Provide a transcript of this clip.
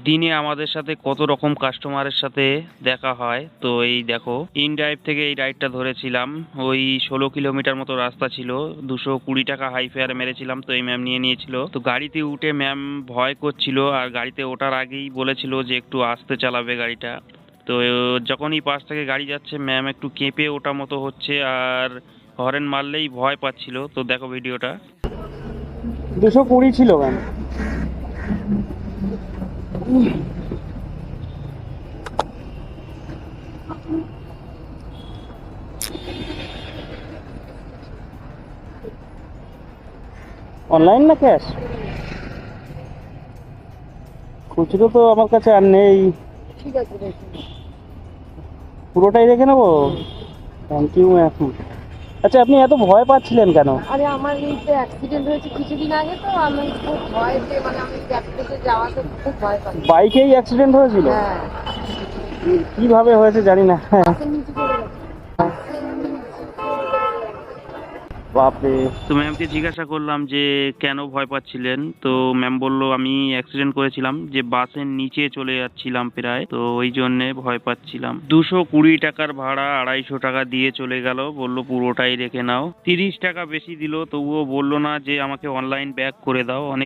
দিনে আমাদের সাথে কত রকম কাস্টমারের সাথে দেখা হয়। তো এই দেখো, ইন ড্রাইভ থেকে এই রাইডটা ধরেছিলাম। ওই 16 কিলোমিটার মতো রাস্তা ছিল, 220 টাকা হাই ফেয়ার মেরেছিলাম। তো এই ম্যাম নিয়ে নিয়েছিল। তো গাড়িতে উঠে ম্যাম ভয় করছিল, আর গাড়িতে ওঠার আগেই বলেছিল যে একটু আস্তে চালাবে গাড়িটা। তো যখনই পাশ থেকে গাড়ি যাচ্ছে ম্যাম একটু কেঁপে ওঠা মতো হচ্ছে, আর হরেন মারলেই ভয় পাচ্ছিল। তো দেখো ভিডিওটা। 220 ছিল ম্যাম। অনলাইন না ক্যাশ? খুচরো তো আমার কাছে আর নেই। ঠিক আছে দেখুন। পুরোটাই রেখে নেবো। Thank you ma'am. আচ্ছা, আপনি এত ভয় পাচ্ছিলেন কেন? আরে আমার এই যে অ্যাক্সিডেন্ট হয়েছে কিছুদিন আগে, তো আমি খুব ভয়তে মানে আমি ক্যাবটাতে যাওয়াতে খুব ভয় পাই। বাইকেই অ্যাক্সিডেন্ট হয়েছিল? হ্যাঁ, কিভাবে হয়েছে জানি না। বাসের নিচে চলে গেছে। বাপরে। তো ম্যামকে জিজ্ঞাসা করলাম যে কেন ভয় পাচ্ছিলেন। তো ম্যাম বলল আমি অ্যাক্সিডেন্ট করেছিলাম, যে বাসের নিচে চলে যাচ্ছিলাম প্রায়, তো ওই জন্যে ভয় পাচ্ছিলাম। 220 টাকার ভাড়া 250 টাকা দিয়ে চলে গেল, বলল পুরোটাই রেখে নাও। 30 টাকা বেশি দিল, তবুও বললো না যে আমাকে অনলাইন ব্যাক করে দাও। অনেক